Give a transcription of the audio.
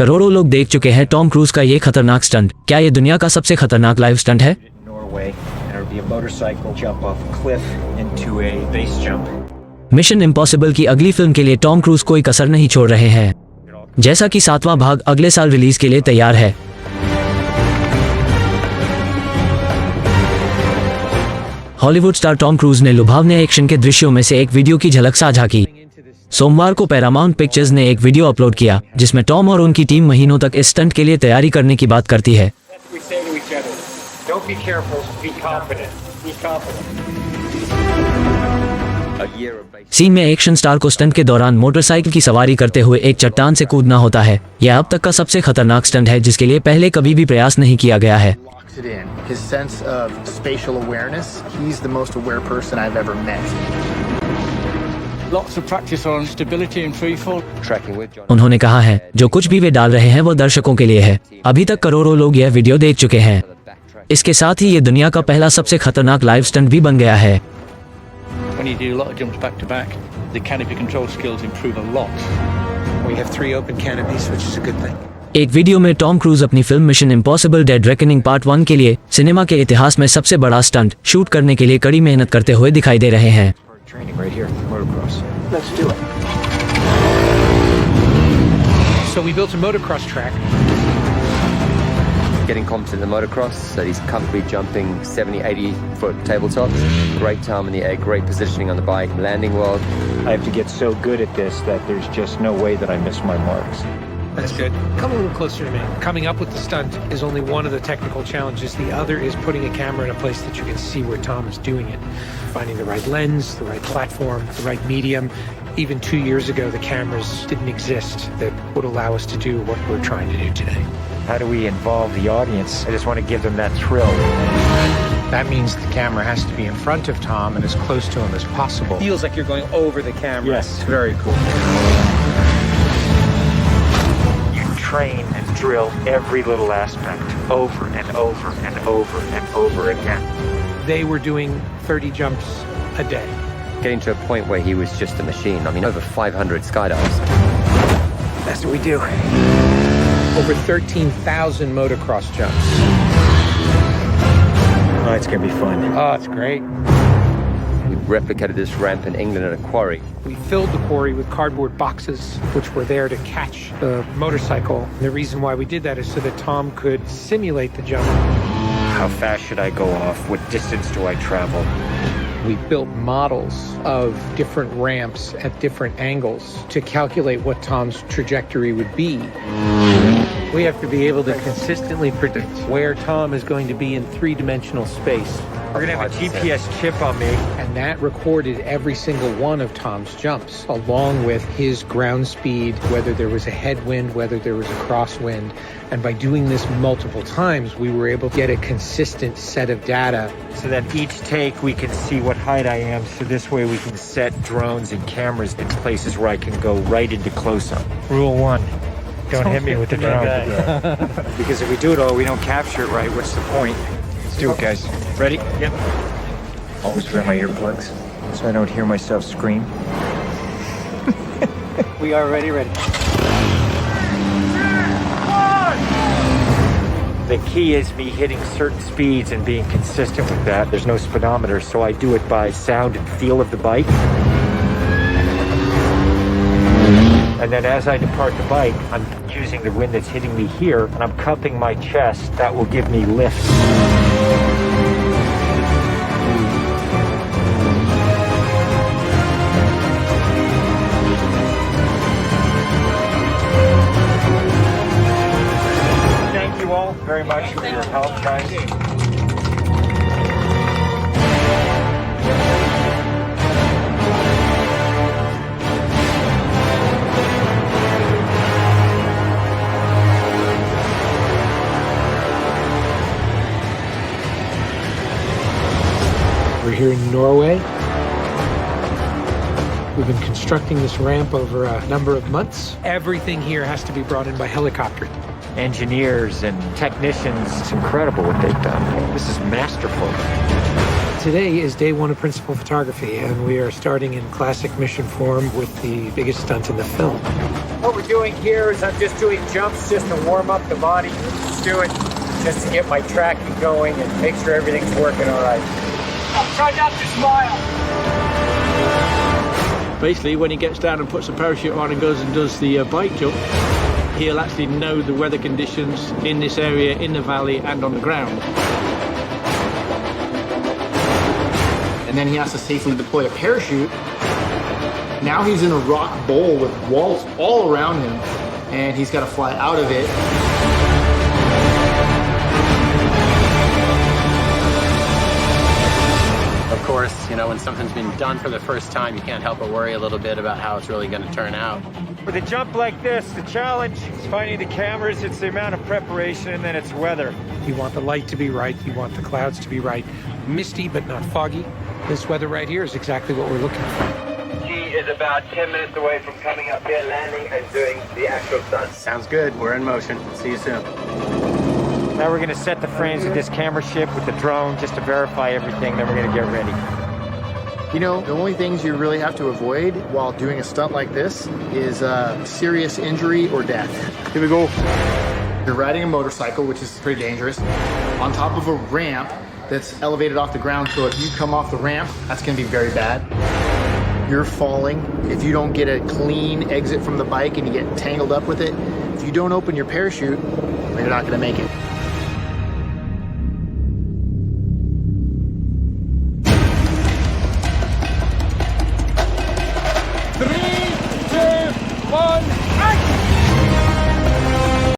करोड़ों लोग देख चुके हैं टॉम क्रूज का ये खतरनाक स्टंट। क्या ये दुनिया का सबसे खतरनाक लाइव स्टंट है? मिशन इम्पॉसिबल की अगली फिल्म के लिए टॉम क्रूज कोई कसर नहीं छोड़ रहे हैं, जैसा कि 7वां भाग अगले साल रिलीज के लिए तैयार है। हॉलीवुड स्टार टॉम क्रूज ने लुभावने एक्शन के दृश्यों में से एक वीडियो की झलक साझा की। सोमवार को पैरामाउंट पिक्चर्स ने एक वीडियो अपलोड किया जिसमें टॉम और उनकी टीम महीनों तक इस स्टंट के लिए तैयारी करने की बात करती है। सीन में एक्शन स्टार को स्टंट के दौरान मोटरसाइकिल की सवारी करते हुए एक चट्टान से कूदना होता है। यह अब तक का सबसे खतरनाक स्टंट है जिसके लिए पहले कभी भी प्रयास नहीं किया गया है। उन्होंने कहा है जो कुछ भी वे डाल रहे हैं वो दर्शकों के लिए है। अभी तक करोड़ों लोग यह वीडियो देख चुके हैं। इसके साथ ही ये दुनिया का पहला सबसे खतरनाक लाइव स्टंट भी बन गया है। When you do a lot of jumps back to back, the canopy control skills improve a lot. We have 3 open canopies, which is a good thing. एक वीडियो में टॉम क्रूज अपनी film mission impossible dead reckoning part 1 के लिए cinema के इतिहास में सबसे बड़ा स्टंट शूट करने के लिए कड़ी मेहनत करते हुए दिखाई दे रहे हैं। So we built a motocross track. Getting confident in the motocross, so he's comfortably jumping 70, 80 foot tabletops. Great time in the air, great positioning on the bike, landing well. I have to get so good at this that there's just no way that I miss my marks. That's good. Come a little closer to me. Coming up with the stunt is only one of the technical challenges. The other is putting a camera in a place that you can see where Tom is doing it. Finding the right lens, the right platform, the right medium. Even 2 years ago, the cameras didn't exist that would allow us to do what we're trying to do today. How do we involve the audience? I just want to give them that thrill. That means the camera has to be in front of Tom and as close to him as possible. Feels like you're going over the camera. Yes, it's very cool. You train and drill every little aspect over and over and over and over again. They were doing 30 jumps a day. Getting to a point where he was just a machine. I mean, over 500 skydives. That's what we do. Over 13,000 motocross jumps. Oh, it's going to be fun. Oh, it's great. We replicated this ramp in England at a quarry. We filled the quarry with cardboard boxes, which were there to catch the motorcycle. And the reason why we did that is so that Tom could simulate the jump. How fast should I go off? What distance do I travel? We built models of different ramps at different angles to calculate what Tom's trajectory would be. We have to be able to consistently predict where Tom is going to be in 3-dimensional space. We're going to have a GPS chip on me. And that recorded every single one of Tom's jumps, along with his ground speed, whether there was a headwind, whether there was a crosswind. And by doing this multiple times, we were able to get a consistent set of data. So that each take we can see what height I am, so this way we can set drones and cameras in places where I can go right into close-up. Rule 1, don't hit me with the drone. Because if we do it all, we don't capture it right, what's the point? Let's do it, guys. Ready? Yep. Always wear my earplugs, so I don't hear myself scream. We are ready. The key is me hitting certain speeds and being consistent with that. There's no speedometer, so I do it by sound and feel of the bike. And then as I depart the bike, I'm using the wind that's hitting me here, and I'm cupping my chest. That will give me lift. Thank you all very much for your help, guys. We're here in Norway. We've been constructing this ramp over a number of months. Everything here has to be brought in by helicopter. Engineers and technicians, it's incredible what they've done. This is masterful. Today is day 1 of principal photography, and we are starting in classic mission form with the biggest stunt in the film. What we're doing here is I'm just doing jumps just to warm up the body. Just do it just to get my tracking going and make sure everything's working all right. Try not to smile. Basically, when he gets down and puts a parachute on and goes and does the bike jump, he'll actually know the weather conditions in this area, in the valley and on the ground. And then he has to safely deploy a parachute. Now he's in a rock bowl with walls all around him, and he's got to fly out of it. Of course, you know, when something's been done for the first time, you can't help but worry a little bit about how it's really going to turn out. With a jump like this, the challenge is finding the cameras, it's the amount of preparation, and then it's weather. You want the light to be right. You want the clouds to be right. Misty, but not foggy. This weather right here is exactly what we're looking for. He is about 10 minutes away from coming up here, landing, and doing the actual stunt. Sounds good. We're in motion. See you soon. Now we're going to set the frames with this camera ship with the drone just to verify everything, then we're going to get ready. You know, the only things you really have to avoid while doing a stunt like this is serious injury or death. Here we go. You're riding a motorcycle, which is pretty dangerous, on top of a ramp that's elevated off the ground, so if you come off the ramp, that's going to be very bad. You're falling. If you don't get a clean exit from the bike and you get tangled up with it, if you don't open your parachute, you're not going to make it.